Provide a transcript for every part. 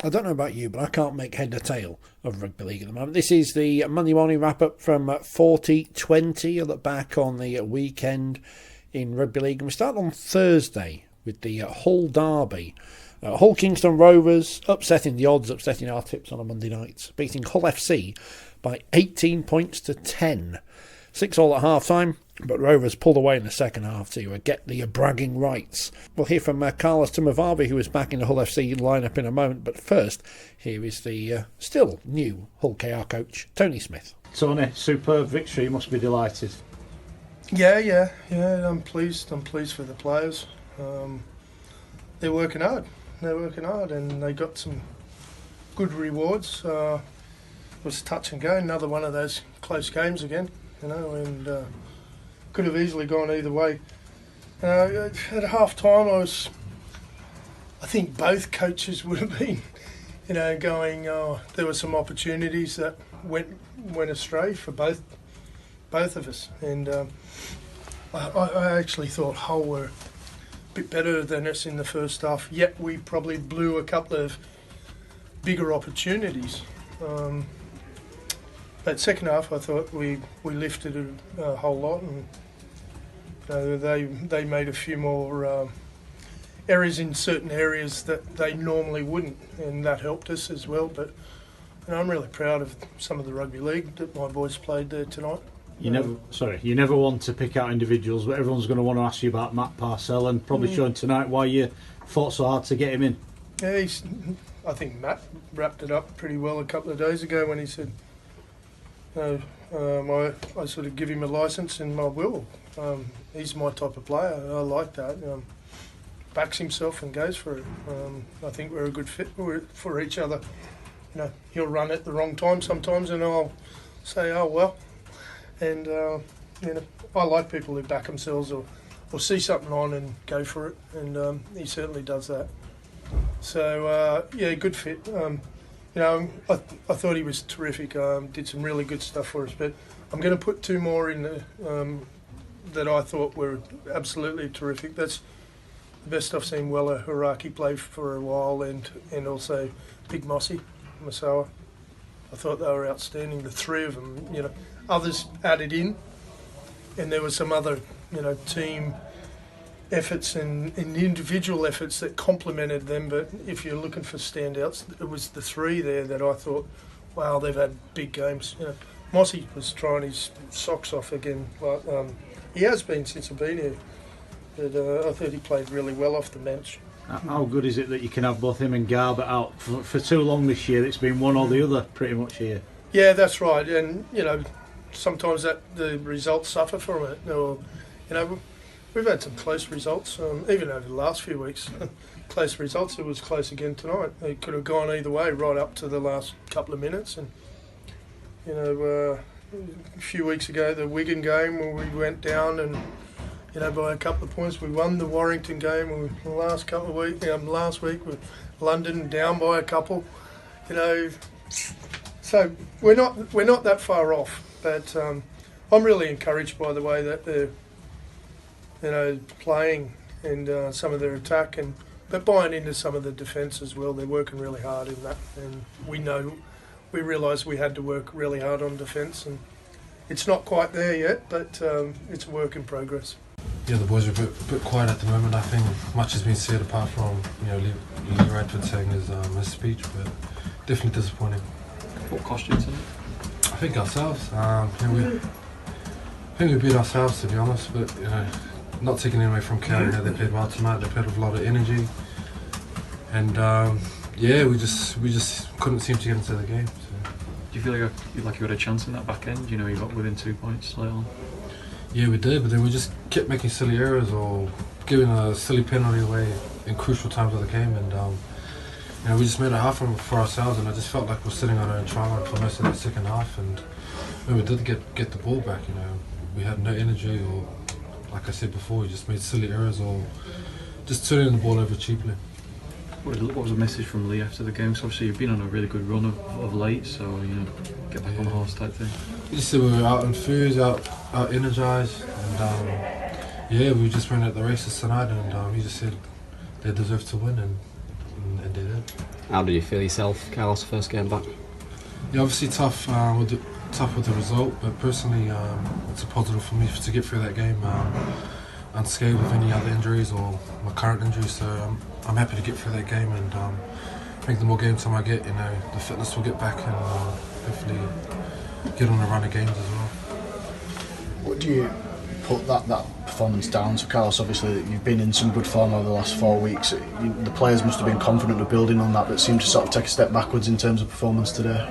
I don't know about you, but I can't make head or tail of Rugby League at the moment. This is the Monday morning wrap-up from Forty20. I look back on the weekend in Rugby League. And we start on Thursday with the Hull Derby. Hull Kingston Rovers upsetting the odds, upsetting our tips on a Monday night, beating Hull FC by 18 points to 10. 6-all at half-time, but Rovers pulled away in the second half to get the bragging rights. We'll hear from Carlos Timavavi, who is back in the Hull FC lineup in a moment, but first, here is the still new Hull KR coach, Tony Smith. Tony, superb victory, you must be delighted. Yeah, I'm pleased for the players. They're working hard, and they got some good rewards. It was touch and go, another one of those close games again. And could have easily gone either way. At half time, I think both coaches would have been, going. There were some opportunities that went astray for both of us, and I actually thought Hull were a bit better than us in the first half. Yet we probably blew a couple of bigger opportunities. But second half, I thought we lifted a whole lot, and they made a few more errors in certain areas that they normally wouldn't, and that helped us as well. But I'm really proud of some of the rugby league that my boys played there tonight. You never want to pick out individuals, but everyone's going to want to ask you about Matt Parcell, and probably showing tonight why you fought so hard to get him in. Yeah, I think Matt wrapped it up pretty well a couple of days ago when he said, I sort of give him a licence and I will. He's my type of player. I like that. Backs himself and goes for it. I think we're a good fit for each other. He'll run at the wrong time sometimes, and I'll say, "Oh well." And I like people who back themselves or see something on and go for it, and he certainly does that. So good fit. I thought he was terrific. Did some really good stuff for us. But I'm going to put two more in that I thought were absolutely terrific. That's the best I've seen Wella Haraki play for a while, and also Big Mossy, Masawa. I thought they were outstanding, the three of them. Others added in, and there were some other, team efforts and individual efforts that complemented them. But if you're looking for standouts, it was the three there that I thought, wow, they've had big games. Mossy was trying his socks off again. Like, he has been since I've been here. But I thought he played really well off the bench. How good is it that you can have both him and Garbutt out for too long this year? It's been one or the other pretty much here. Yeah, that's right. And, sometimes the results suffer from it. We've had some close results, even over the last few weeks. Close results. It was close again tonight. It could have gone either way right up to the last couple of minutes. And, a few weeks ago, the Wigan game where we went down and, by a couple of points, we won the Warrington game. The last couple of weeks, last week with London down by a couple. So we're not that far off. But I'm really encouraged by the way that they're, playing and some of their attack, but buying into some of the defence as well. They're working really hard in that, and we realise we had to work really hard on defence, and it's not quite there yet, but it's a work in progress. Yeah, the boys are a bit quiet at the moment. I think much has been said apart from Lee Radford saying his speech, but definitely disappointing. What cost you tonight? I think ourselves. I think we beat ourselves, to be honest. But not taking it away from KR. They played well tonight. They played with a lot of energy, and we just couldn't seem to get into the game. So. Do you feel like you had a chance in that back end? You got within 2 points late on. Yeah, we did, but then we just kept making silly errors or giving a silly penalty away in crucial times of the game, and we just made it hard for ourselves, and I just felt like we're sitting on our own try line for most of that second half. And when we did get the ball back, we had no energy, or like I said before, we just made silly errors or just turning the ball over cheaply. What was the message from Lee after the game? So obviously you've been on a really good run of late, so get back on the horse type thing. He just said we were out enthused, out energised, and we just ran at the races tonight, and he just said they deserved to win, and they did. How did you feel yourself, Carlos, first game back? Yeah, obviously tough with the result, but personally it's a positive for me to get through that game unscathed with any other injuries or my current injuries. So I'm happy to get through that game, and I think the more game time I get, the fitness will get back, and hopefully get on a run of games as well. What do you put that performance down to, Carlos? Obviously you've been in some good form over the last 4 weeks. The players must have been confident of building on that, but seem to sort of take a step backwards in terms of performance today.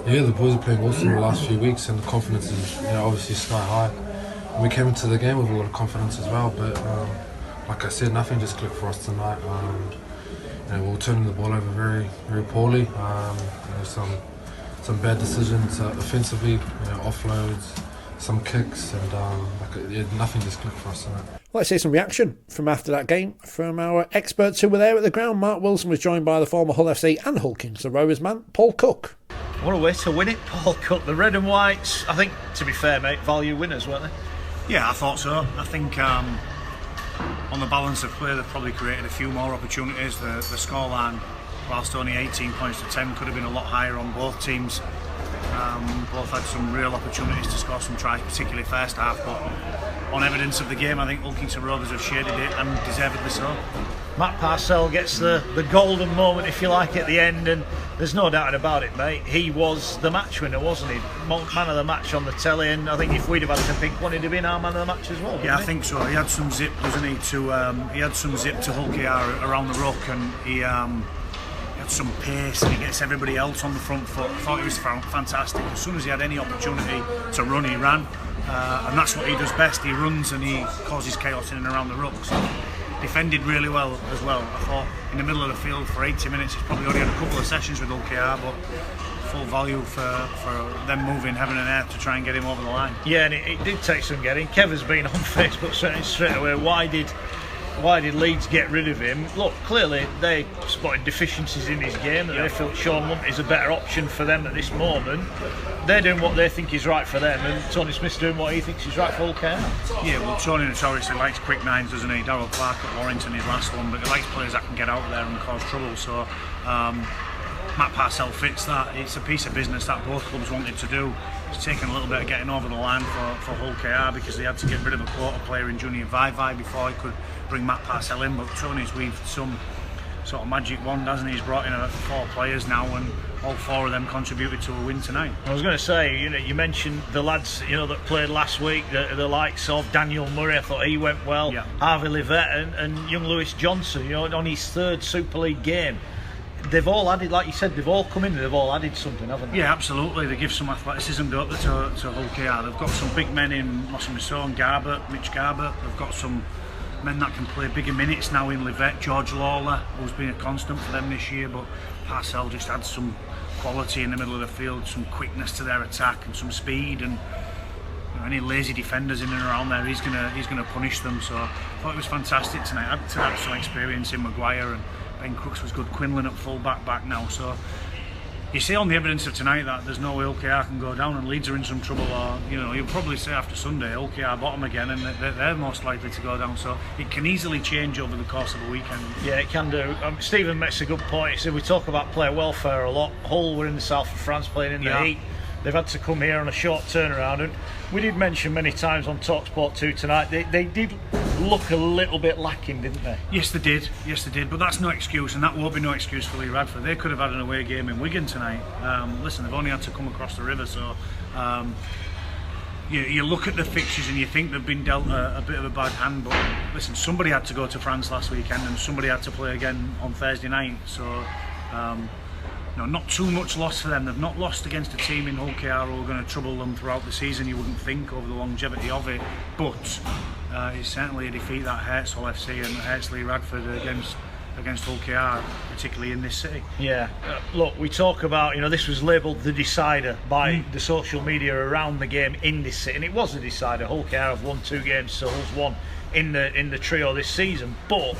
Yeah, the boys are playing awesome in the last few weeks, and the confidence is obviously sky high. And we came into the game with a lot of confidence as well, but like I said, nothing just clicked for us tonight. We were turning the ball over very, very poorly. Some bad decisions offensively, offloads, some kicks, and nothing just clicked for us tonight. Let's hear some reaction from after that game from our experts who were there at the ground. Mark Wilson was joined by the former Hull FC and Hull Kings the Rovers man, Paul Cook. What a way to win it, Paul Cook. The red and whites, I think, to be fair, mate, value winners, weren't they? Yeah, I thought so. I think on the balance of play, they've probably created a few more opportunities. The scoreline, whilst only 18 points to 10, could have been a lot higher on both teams. Both had some real opportunities to score some tries, particularly first half, but on evidence of the game, I think Hull Kings and Rovers have shaded it, and deservedly so. Matt Parcell gets the golden moment, if you like, at the end, and there's no doubt about it, mate. He was the match winner, wasn't he? Man of the match on the telly, and I think if we'd have had to pick one, he'd have been our man of the match as well. Yeah, I think so. He had some zip, doesn't he? He had some zip to Hull KR around the ruck, and he had some pace, and he gets everybody else on the front foot. I thought he was fantastic. As soon as he had any opportunity to run, he ran, and that's what he does best. He runs and he causes chaos in and around the ruck. So defended really well as well. I thought in the middle of the field for 80 minutes. He's probably only had a couple of sessions with Hull KR, but full value for them moving heaven and earth to try and get him over the line. Yeah, and it did take some getting. Kev has been on Facebook saying straight away, why did Leeds get rid of him? Look, clearly they spotted deficiencies in his game, that they felt Sean Lunt is a better option for them at this moment. They're doing what they think is right for them, and Tony Smith's doing what he thinks is right for Hull KR. Yeah, well, Tony notoriously likes quick nines, doesn't he? Darryl Clark at Warrington, his last one, but he likes players that can get out there and cause trouble. So Matt Parcell fits that. It's a piece of business that both clubs wanted to do. It's taken a little bit of getting over the line for Hull KR, because they had to get rid of a quarter player in Junior Vai before he could bring Matt Parcell in, but Tony's weaved some sort of magic wand, hasn't he? He's brought in 4 players now, and all 4 of them contributed to a win tonight. I was going to say, you mentioned the lads, that played last week, the likes of Daniel Murray. I thought he went well. Yeah. Harvey Livett and young Lewis Johnson, on his 3rd Super League game. They've all added, like you said, they've all come in and they've all added something, haven't they? Yeah, absolutely. They give some athleticism, don't they, to Hull KR. They've got some big men in Mossimiso and Mitch Garbutt. They've got some men that can play bigger minutes now in Livett. George Lawler, who's been a constant for them this year, but Parcell just adds some quality in the middle of the field, some quickness to their attack and some speed, and any lazy defenders in and around there, he's gonna punish them. So I thought it was fantastic tonight. Add to that some experience in Maguire, and Ben Crooks was good. Quinlan at full back now. So you see on the evidence of tonight that there's no way Hull KR can go down, and Leeds are in some trouble, or you'll probably say after Sunday Hull KR bottom again, and they're most likely to go down. So it can easily change over the course of a weekend. Yeah, it can do. Stephen makes a good point. He said we talk about player welfare a lot. Hull were in the south of France playing in the heat. They've had to come here on a short turnaround, and we did mention many times on TalkSport 2 tonight, they did look a little bit lacking, didn't they? Yes, they did, but that's no excuse, and that won't be no excuse for Lee Radford. They could have had an away game in Wigan tonight. Listen, they've only had to come across the river, so you look at the fixtures and you think they've been dealt a bit of a bad hand, but listen, somebody had to go to France last weekend, and somebody had to play again on Thursday night, so not too much loss for them. They've not lost against a team in Hull KR who are going to trouble them throughout the season, you wouldn't think, over the longevity of it, but it's certainly a defeat that hurts Hull FC and hurts Lee Radford against Hull KR, particularly in this city. Yeah, look, we talk about, this was labelled the decider by the social media around the game in this city, and it was a decider. Hull KR have won 2 games, so Hull's won in the trio this season, but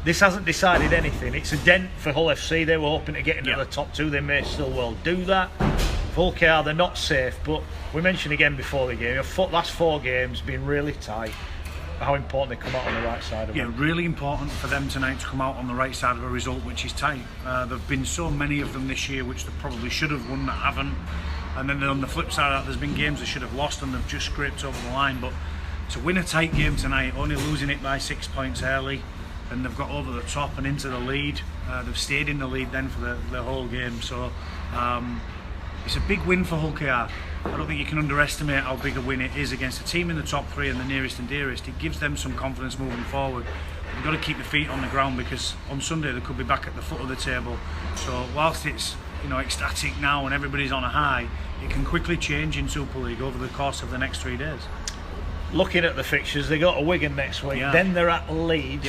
this hasn't decided anything. It's a dent for Hull FC. They were hoping to get into the top 2. They may still well do that. For Hull KR, they're not safe, but we mentioned again before the game, last 4 games been really tight. how important they come out on the right side of it. Yeah, really important for them tonight to come out on the right side of a result which is tight. There've been so many of them this year which they probably should have won that haven't, and then on the flip side of that, there's been games they should have lost and they've just scraped over the line. But to win a tight game tonight, only losing it by 6 points early, and they've got over the top and into the lead. They've stayed in the lead then for the whole game. So it's a big win for Hull KR. I don't think you can underestimate how big a win it is against a team in the top three and the nearest and dearest. It gives them some confidence moving forward. We've got to keep the feet on the ground because on Sunday they could be back at the foot of the table. So whilst it's ecstatic now and everybody's on a high, it can quickly change in Super League over the course of the next 3 days. Looking at the fixtures, they go to Wigan next week, then they're at Leeds.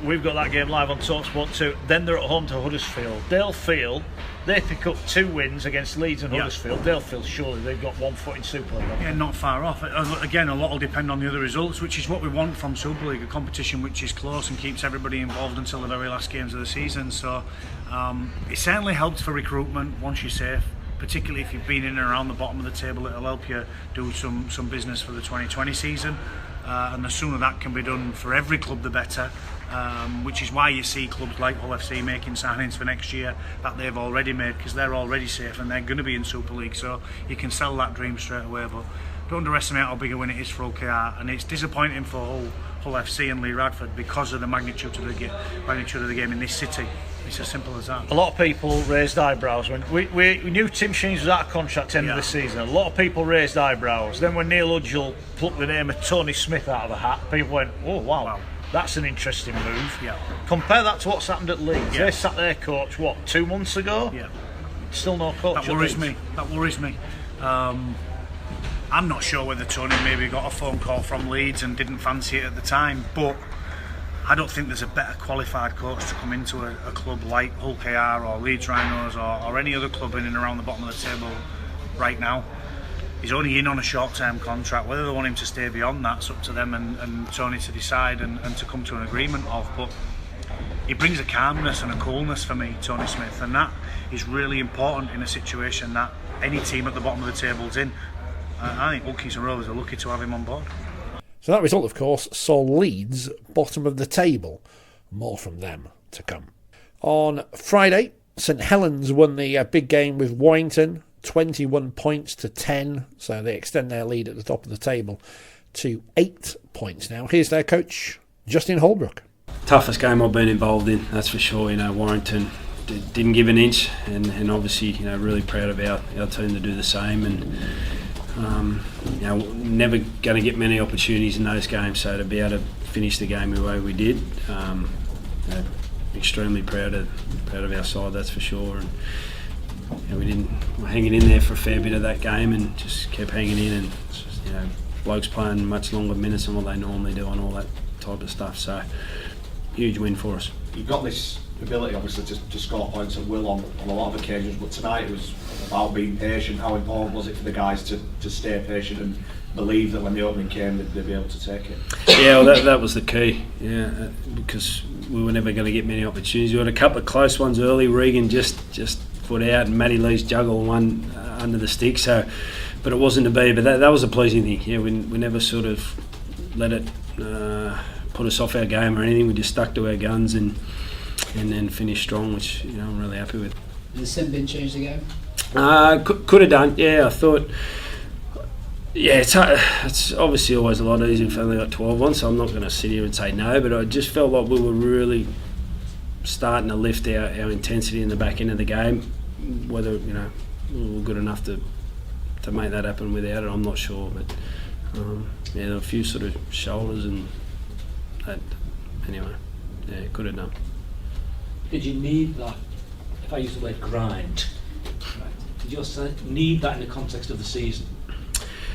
We've got that game live on TalkSport 2. Then they're at home to Huddersfield. They'll feel they pick up 2 wins against Leeds and Huddersfield. They'll feel surely they've got 1 foot in Super League. Yeah, not far off. Again, a lot will depend on the other results, which is what we want from Super League, a competition which is close and keeps everybody involved until the very last games of the season. So it certainly helps for recruitment once you're safe. Particularly if you've been in and around the bottom of the table, it'll help you do some business for the 2020 season, and the sooner that can be done for every club the better, which is why you see clubs like Hull FC making signings for next year that they've already made, because they're already safe and they're going to be in Super League, so you can sell that dream straight away. But don't underestimate how big a win it is for Hull KR, and it's disappointing for Hull FC and Lee Radford because of the magnitude of the game in this city. It's as simple as that. A lot of people raised eyebrows when we knew Tim Sheens was out of contract end of the season. A lot of people raised eyebrows. Then when Neil Udgell plucked the name of Tony Smith out of the hat, people went, "Oh wow, that's an interesting move." Yeah. Compare that to what's happened at Leeds. They sat their coach 2 months ago. Yeah. Still no coach. That worries me. I'm not sure whether Tony maybe got a phone call from Leeds and didn't fancy it at the time, but I don't think there's a better qualified coach to come into a club like Hull KR or Leeds Rhinos or any other club in and around the bottom of the table right now. He's only in on a short-term contract. Whether they want him to stay beyond that's up to them and Tony to decide and to come to an agreement of. But he brings a calmness and a coolness for me, Tony Smith, and that is really important in a situation that any team at the bottom of the table's in. I think Hull Kings and Rovers are lucky to have him on board. So that result, of course, saw Leeds bottom of the table. More from them to come. On Friday, St Helens won the big game with Warrington, 21 points to 10. So they extend their lead at the top of the table to 8 points now. Here's their coach, Justin Holbrook. Toughest game I've been involved in, that's for sure. Warrington didn't give an inch, and obviously, really proud of our team to do the same. And never going to get many opportunities in those games, so to be able to finish the game the way we did, extremely proud of our side, that's for sure. And we're hanging in there for a fair bit of that game and just kept hanging in, and blokes playing much longer minutes than what they normally do and all that type of stuff. So huge win for us. You've got this ability, obviously, to score points at will on a lot of occasions, but tonight it was about being patient. How important was it for the guys to stay patient and believe that when the opening came they'd be able to take it? Yeah, well, that was the key. Yeah, because we were never going to get many opportunities. We had a couple of close ones early. Regan just put out, and Matty Lee's juggle one under the stick. So, but it wasn't to be. But that was a pleasing thing. Yeah, we never sort of let it put us off our game or anything. We just stuck to our guns and then finished strong, which I'm really happy with. Has the sim been changed again? Could have done. Yeah, I thought. Yeah, it's obviously always a lot easier if only got 12 on, so I'm not going to sit here and say no, but I just felt like we were really starting to lift our intensity in the back end of the game. Whether we were good enough to make that happen without it, I'm not sure. But there were a few sort of shoulders and that. Anyway, yeah, could have done. Did you need that? If I use the word grind, right, did you also need that in the context of the season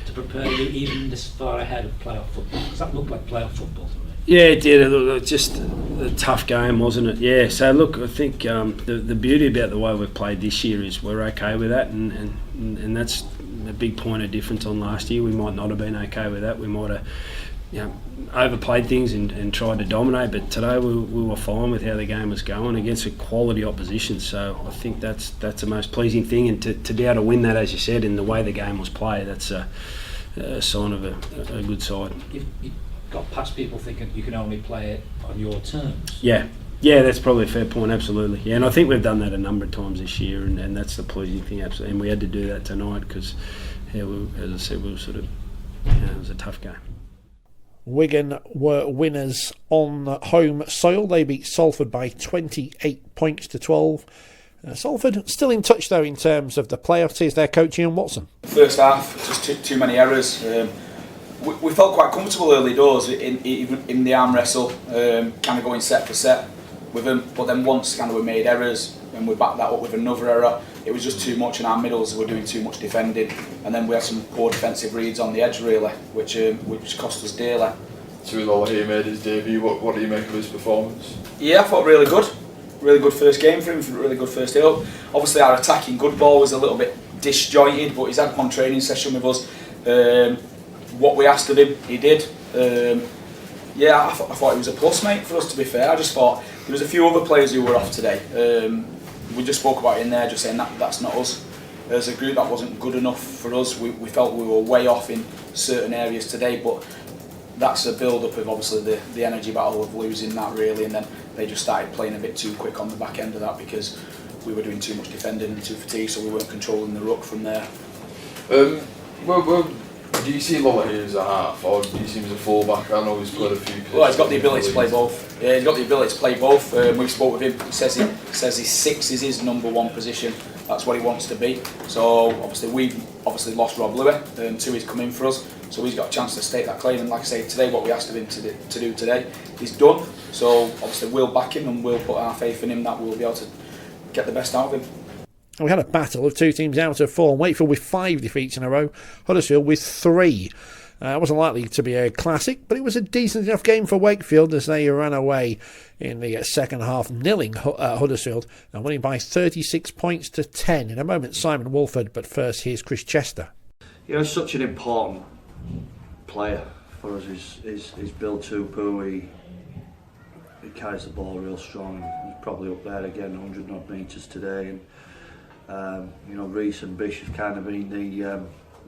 to prepare you even this far ahead of playoff football? Because that looked like playoff football to me. Yeah, it did. It was just a tough game, wasn't it? Yeah. So look, I think the beauty about the way we've played this year is we're okay with that, and that's a big point of difference on last year. We might not have been okay with that. We might have overplayed things and tried to dominate, but today we were fine with how the game was going against a quality opposition. So I think that's the most pleasing thing, and to be able to win that, as you said, in the way the game was played, that's a sign of a good side. got past people thinking you can only play it on your terms. Yeah, that's probably a fair point, absolutely. Yeah, and I think we've done that a number of times this year, and that's the pleasing thing, absolutely. And we had to do that tonight because, as I said, we were sort of, it was a tough game. Wigan were winners on home soil. They beat Salford by 28 points to 12. Salford still in touch though in terms of the playoffs. Here's their coach Ian Watson. First half, just too many errors. We felt quite comfortable early doors in the arm wrestle, kind of going set for set with them. But then once kind of we made errors and we backed that up with another error, it was just too much, and our middles were doing too much defending. And then we had some poor defensive reads on the edge really, which cost us dearly. Tuilola here made his debut. What do you make of his performance? Yeah, I thought really good first game for him, really good first day up. Obviously our attacking good ball was a little bit disjointed, but he's had one training session with us. What we asked of him, he did. I thought he was a plus, mate, for us, to be fair. I just thought there was a few other players who were off today. We just spoke about it in there, just saying that's not us. As a group, that wasn't good enough for us. We felt we were way off in certain areas today, but that's a build-up of obviously the energy battle of losing that really, and then they just started playing a bit too quick on the back end of that because we were doing too much defending and too fatigued, so we weren't controlling the ruck from there. Do you see Lola here as a half, or do you see him as a full-back? I know he's played a few. Well, he's got the ability to play both. Yeah, he's got the ability to play both. We've spoke with him. He says his 6 is his number 1 position. That's what he wants to be. So obviously we've lost Rob Lewis to his come in for us. So he's got a chance to stake that claim. And like I say, today what we asked of him to do today, he's done. So obviously we'll back him and we'll put our faith in him that we'll be able to get the best out of him. We had a battle of two teams out of form. Wakefield with 5 defeats in a row, Huddersfield with 3. It wasn't likely to be a classic, but it was a decent enough game for Wakefield as they ran away in the second half, nilling Huddersfield and winning by 36 points to 10. In a moment, Simon Wolford, but first here's Chris Chester. You know, such an important player for us is Bill Tupu. He carries the ball real strong. He's probably up there again, 100 odd metres today. And Reece and Bish have kind of been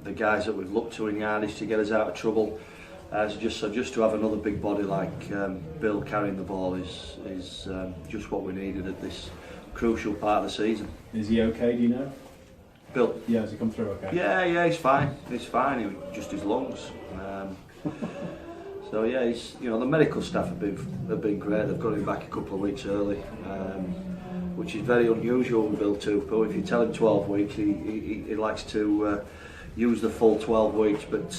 the guys that we've looked to in Yardies to get us out of trouble. So just to have another big body like Bill carrying the ball is just what we needed at this crucial part of the season. Is he okay? Do you know? Bill? Yeah, has he come through okay? Yeah, he's fine. He's fine. Just his lungs. So yeah, the medical staff have been great. They've got him back a couple of weeks early. Which is very unusual with Bill Tupu. If you tell him 12 weeks, he likes to use the full 12 weeks. But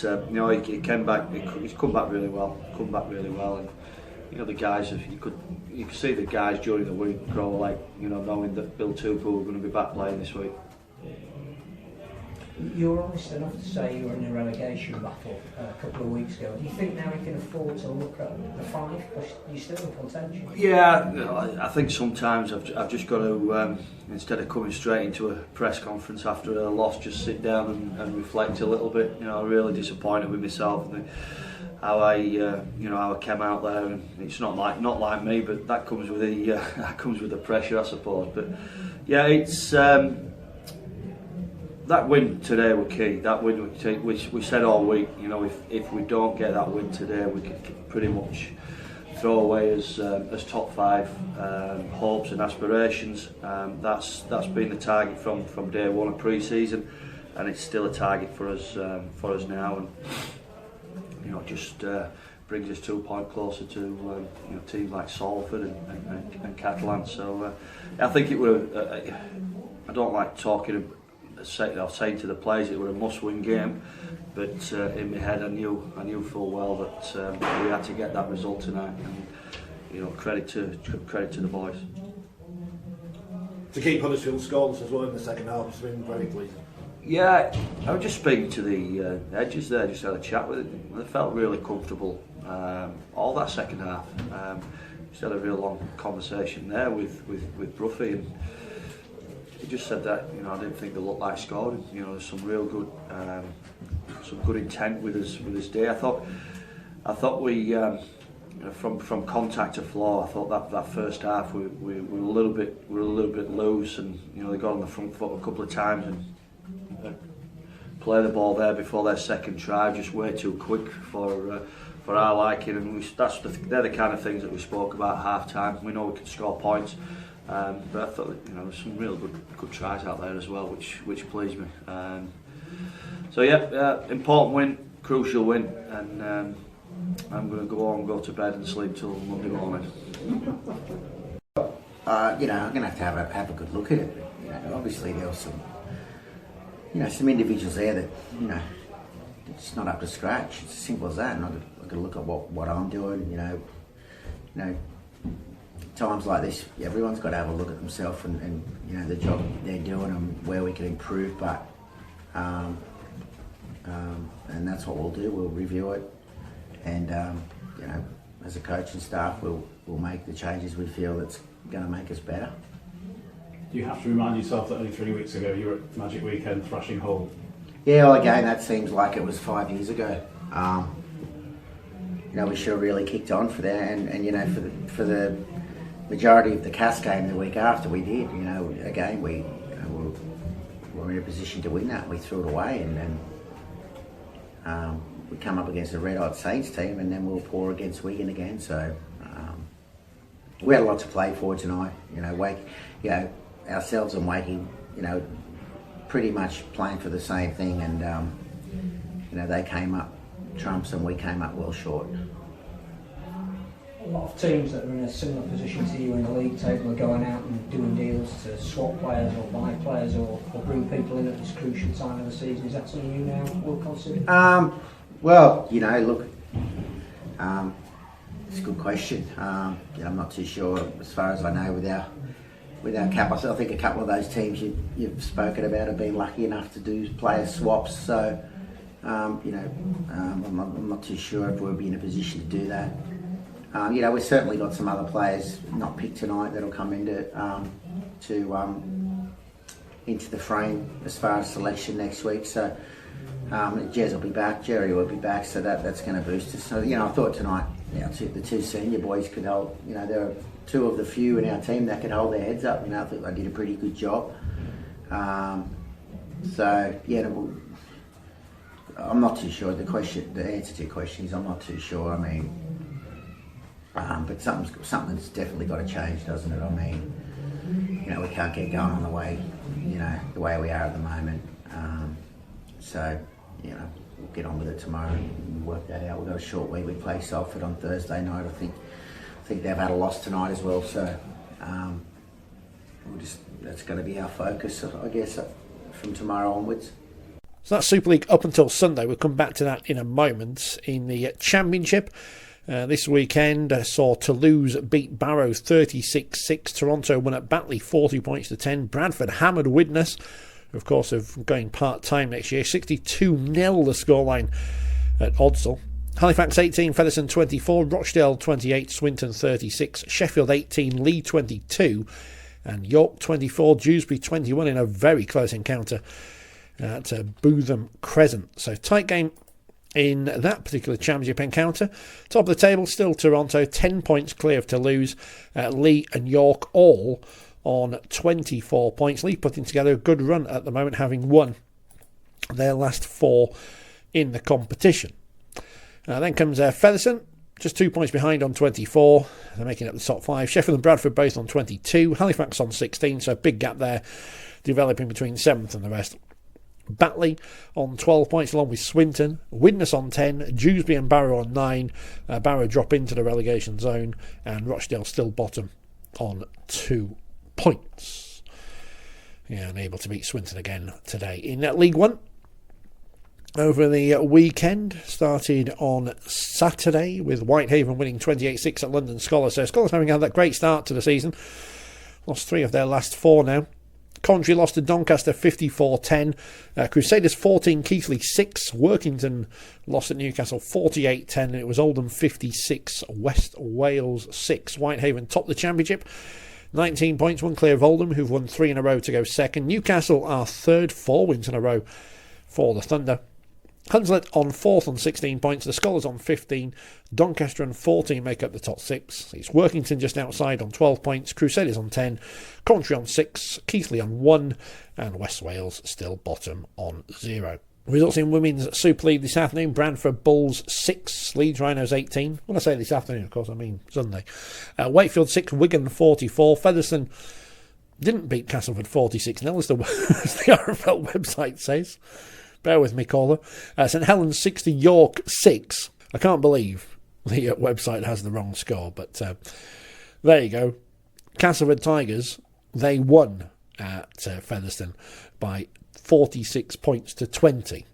he came back. He's come back really well. And the guys, you could see the guys during the week grow like knowing that Bill Tupu were going to be back playing this week. You were honest enough to say you were in a relegation battle a couple of weeks ago. Do you think now you can afford to look at the 5 because you're still in contention? Yeah, I think sometimes I've just got to, instead of coming straight into a press conference after a loss, just sit down and reflect a little bit. I'm really disappointed with myself and how I came out there. And it's not like me, but that comes with the pressure, I suppose. But yeah, it's. That win today was key. That win, which we said all week, if we don't get that win today, we could pretty much throw away as top 5 hopes and aspirations. That's been the target from day one of pre-season, and it's still a target for us now. And just brings us 2 points closer to teams like Salford and Catalan. So I think it were. I don't like talking. Saying to the players it was a must-win game, but in my head I knew full well that we had to get that result tonight, and credit to the boys. To keep Huddersfield scoreless as well in the second half has been very pleasing. Yeah, I was just speaking to the edges there, just had a chat with them. They felt really comfortable all that second half. Just had a real long conversation there with Bruffy, and he just said that I didn't think they looked like scoring. There's some real good, some good intent with us day. I thought we from contact to floor. I thought that first half we were a little bit loose, and they got on the front foot a couple of times and play the ball there before their second try, just way too quick for for our liking, and they're the kind of things that we spoke about at half time. We know we can score points, but I thought there's some real good tries out there as well, which pleased me. So important win, crucial win, and I'm going to go on, go to bed and sleep till Monday morning. I'm going to have a good look at it. Obviously there was some individuals there that it's not up to scratch. It's as simple as that. And I've got to look at what I'm doing. Times like this, everyone's got to have a look at themselves and the job they're doing and where we can improve. But and that's what we'll do. We'll review it, and as a coach and staff, we'll make the changes we feel that's going to make us better. You have to remind yourself that only 3 weeks ago you were at Magic Weekend thrashing Hull. Yeah, well, again, that seems like it was 5 years ago. We should have really kicked on for that, and for the majority of the Cass game the week after we did. Again, we were in a position to win that. We threw it away, and we come up against a red-hot Saints team, and then we'll pour against Wigan again. So we had a lot to play for tonight. Ourselves and Wakey, pretty much playing for the same thing, and they came up trumps and we came up well short. A lot of teams that are in a similar position to you in the league table are going out and doing deals to swap players or buy players or bring people in at this crucial time of the season. Is that something you now will consider? It's a good question. I'm not too sure. As far as I know, with our cap, I think a couple of those teams you've spoken about have been lucky enough to do player swaps. So, I'm not too sure if we'll be in a position to do that. We've certainly got some other players not picked tonight that'll come into the frame as far as selection next week. So, Jez will be back, Jerry will be back, so that's going to boost us. So, I thought tonight, the two senior boys could hold. There are two of the few in our team that could hold their heads up. I think they did a pretty good job. I'm not too sure. The answer to your question is I'm not too sure. But something's definitely got to change, doesn't it? We can't get going on the way we are at the moment. We'll get on with it tomorrow and work that out. We've got a short week. We play Salford on Thursday night. I think they've had a loss tonight as well. So that's going to be our focus, I guess, from tomorrow onwards. So that's Super League up until Sunday. We'll come back to that in a moment. In the Championship, this weekend saw Toulouse beat Barrow 36-6. Toronto won at Batley 40 points to 10. Bradford hammered Widnes, of course, of going part-time next year. 62-0 the scoreline at Odsal. Halifax 18, Featherstone 24, Rochdale 28, Swinton 36, Sheffield 18, Leigh 22, and York 24, Dewsbury 21 in a very close encounter at Bootham Crescent. So tight game in that particular championship encounter. Top of the table, still Toronto, 10 points clear of Toulouse. Leigh and York all on 24 points. Leigh putting together a good run at the moment, having won their last 4 in the competition. Then comes Featherstone, just 2 points behind on 24. They're making up the top 5. Sheffield and Bradford both on 22. Halifax on 16, so a big gap there, developing between 7th and the rest. Batley on 12 points along with Swinton. Widnes on 10. Dewsbury and Barrow on 9. Barrow drop into the relegation zone, and Rochdale still bottom on 2 points. And able to beat Swinton again today in League One. Over the weekend, started on Saturday with Whitehaven winning 28-6 at London Scholars. So Scholars having had that great start to the season. Lost 3 of their last 4 now. Coventry lost to Doncaster 54-10. Crusaders 14, Keighley 6. Workington lost at Newcastle 48-10. And it was Oldham 56, West Wales 6. Whitehaven topped the championship. 19 points, 1 clear of Oldham, who've won 3 in a row to go second. Newcastle are third, 4 wins in a row for the Thunder. Hunslet on 4th on 16 points. The Scholars on 15. Doncaster and 14 make up the top 6. It's Workington just outside on 12 points. Crusaders on 10. Coventry on 6. Keighley on 1. And West Wales still bottom on 0. Results in Women's Super League this afternoon. Bradford Bulls 6, Leeds Rhinos 18. When I say this afternoon, of course, I mean Sunday. Wakefield 6, Wigan 44. Featherstone didn't beat Castleford 46-0, as the RFL website says. Bear with me, caller. St Helens 6 to York 6. I can't believe the website has the wrong score, but there you go. Castleford Tigers, they won at Featherstone by 46 points to 20.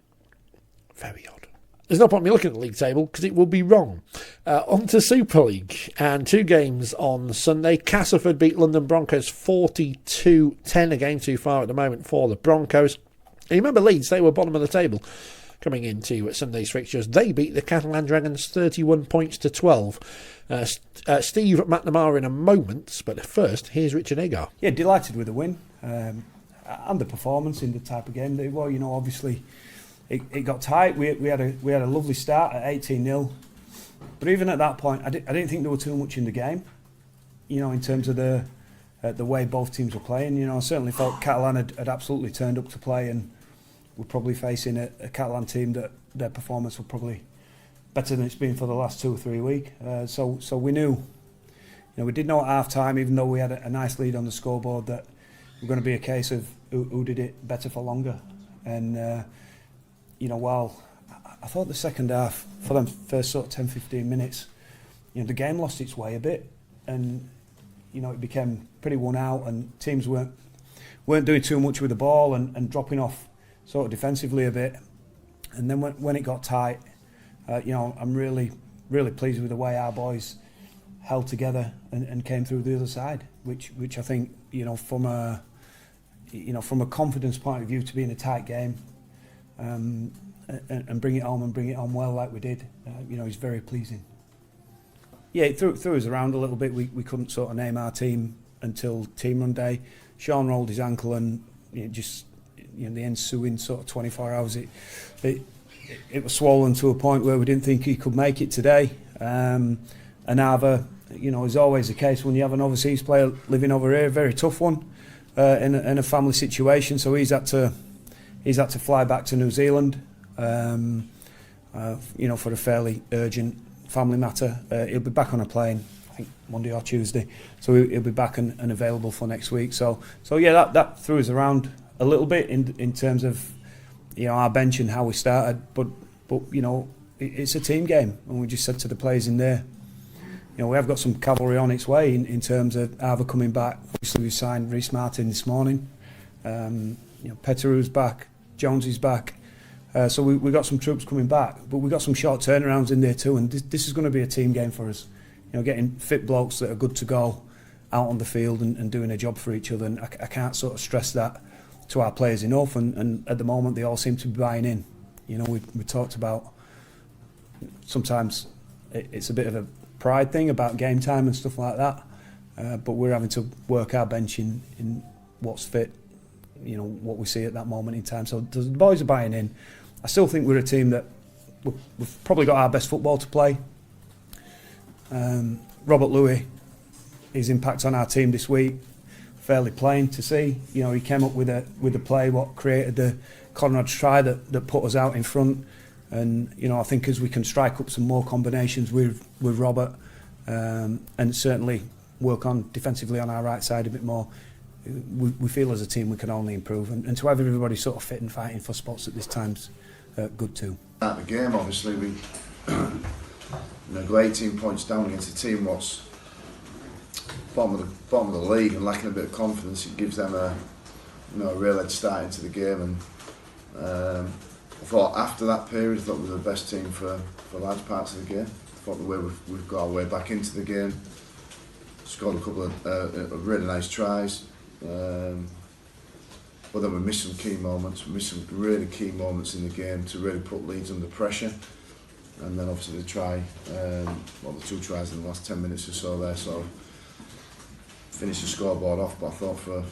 Very odd. There's no point me looking at the league table because it will be wrong. On to Super League, and 2 games on Sunday. Castleford beat London Broncos 42-10, a game too far at the moment for the Broncos. And you remember Leeds, they were bottom of the table coming into Sunday's fixtures. They beat the Catalan Dragons 31 points to 12. Steve McNamara in a moment, but first, here's Richard Agar. Yeah, delighted with the win. And the performance in the type of game. Well, you know, obviously it got tight. We had a lovely start at 18-0, but even at that point, I didn't think there was too much in the game. You know, in terms of the way both teams were playing. You know, I certainly felt Catalan had absolutely turned up to play, and we're probably facing a Catalan team that their performance was probably better than it's been for the last 2 or 3 weeks. So we knew, you know, we did know at half time, even though we had a nice lead on the scoreboard, that it was going to be a case of who did it better for longer. And, you know, while I thought the second half, for them first sort of 10-15 minutes, you know, the game lost its way a bit, and, you know, it became pretty worn out, and teams weren't doing too much with the ball and dropping off sort of defensively a bit. And then when it got tight, you know, I'm really, really pleased with the way our boys held together and came through the other side, which I think, you know, from a confidence point of view, to be in a tight game and bring it home and bring it home well like we did, you know, is very pleasing. Yeah, it threw us around a little bit. We couldn't sort of name our team until team run day. Sean rolled his ankle, and the ensuing sort of 24 hours, it was swollen to a point where we didn't think he could make it today. And Ava, you know, is always the case when you have an overseas player living over here, very tough one in a family situation. So he's had to fly back to New Zealand, you know, for a fairly urgent family matter. He'll be back on a plane, I think Monday or Tuesday. So he'll be back and available for next week. So yeah, that threw us around a little bit in terms of, you know, our bench and how we started. But you know, it's a team game, and we just said to the players in there, you know, we have got some cavalry on its way in terms of Ava coming back. Obviously, we signed Reece Martin this morning. You know, Petterou's back, Jonesy's back. So we got some troops coming back, but we got some short turnarounds in there too. And this is going to be a team game for us. You know, getting fit blokes that are good to go out on the field and doing a job for each other. And I can't sort of stress that to our players enough. And at the moment, they all seem to be buying in. You know, we talked about sometimes it's a bit of a pride thing about game time and stuff like that, but we're having to work our bench in what's fit, you know, what we see at that moment in time. So the boys are buying in. I still think we're a team that we've probably got our best football to play. Robert Louis, his impact on our team this week, fairly plain to see. You know, he came up with a play what created the Conrad's try that put us out in front. And, you know, I think as we can strike up some more combinations with Robert and certainly work on defensively on our right side a bit more, we feel as a team we can only improve. And to have everybody sort of fit and fighting for spots at this time's good too. At the game, obviously, we go 18 points down against a team what's bottom of the league and lacking a bit of confidence. It gives them a real head start into the game. And I thought after that period, I thought we were the best team for large parts of the game. I thought the way we've got our way back into the game, scored a couple of really nice tries, but then we missed some key moments. We missed some really key moments in the game to really put Leeds under pressure. And then obviously the two tries in the last 10 minutes or so there, so finished the scoreboard off. But I thought for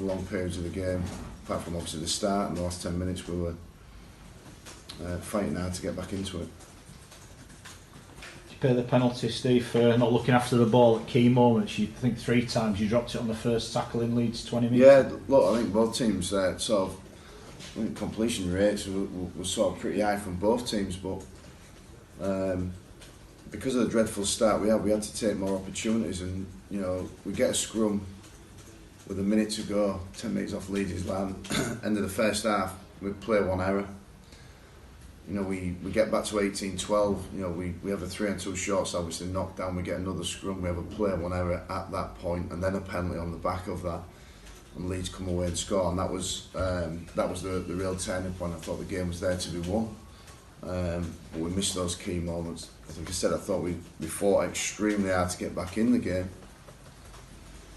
long periods of the game, apart from obviously the start and the last 10 minutes, we were fighting hard to get back into it. Did you pay the penalty, Steve, for not looking after the ball at key moments? I think 3 times you dropped it on the first tackle in Leeds 20 minutes. Yeah, look, I think both teams sort of I think completion rates were sort of pretty high from both teams, but because of the dreadful start we had to take more opportunities, and we get a scrum with a minute to go, 10 metres off Leeds' line, end of the first half, we play one error. We get back to 18-12, we have a 3-2 shots, obviously knocked down, we get another scrum, we have a play one error at that point, and then a penalty on the back of that, and Leeds come away and score, and that was the real turning point. I thought the game was there to be won, but we missed those key moments. I think I said I thought we fought extremely hard to get back in the game,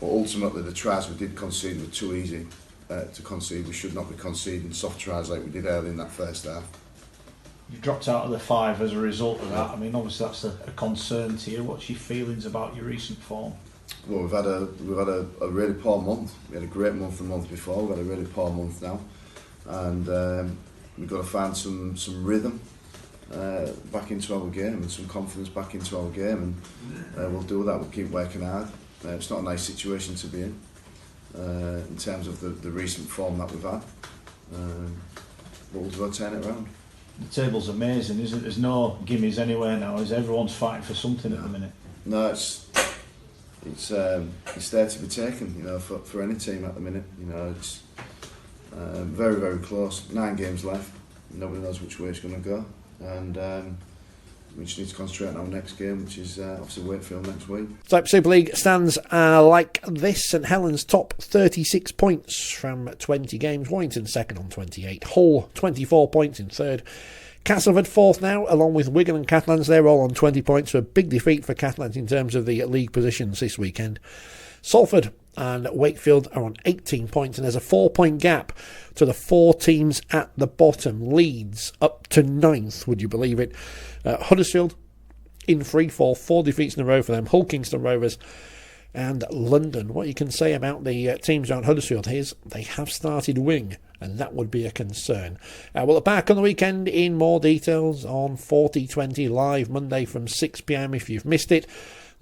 but ultimately the tries we did concede were too easy to concede. We should not be conceding soft tries like we did early in that first half. You dropped out of the 5 as a result of that. I mean, obviously that's a concern to you. What's your feelings about your recent form? Well, we've had a really poor month. We had a great month the month before. We've had a really poor month now, and we've got to find some rhythm back into our game and some confidence back into our game, and we'll do that. We'll keep working hard. It's not a nice situation to be in terms of the recent form that we've had, but we'll go turn it around. The table's amazing, isn't it? There's no gimmies anywhere now. Everyone's fighting for something at the minute. No, it's there to be taken, for any team at the minute. It's very, very close. 9 games left. Nobody knows which way it's going to go, and we just need to concentrate on our next game, which is obviously Wakefield next week. So Super League stands like this. St Helens top 36 points from 20 games. Warrington second on 28. Hull 24 points in third. Castleford fourth now, along with Wigan and Catalans. They're all on 20 points. So a big defeat for Catalans in terms of the league positions this weekend. Salford and Wakefield are on 18 points, and there's a 4-point gap to the 4 teams at the bottom. Leeds up to 9th, would you believe it? Huddersfield in free fall, 4 defeats in a row for them. Hull, Kingston Rovers and London. What you can say about the teams around Huddersfield is they have started winning, and that would be a concern. We'll be back on the weekend in more details on 4020 live Monday from 6 p.m. if you've missed it.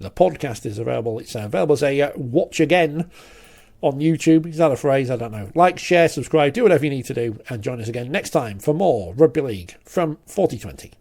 The podcast is available. It's available as a watch again on YouTube. Is that a phrase? I don't know. Like, share, subscribe, do whatever you need to do, and join us again next time for more Rugby League from 4020.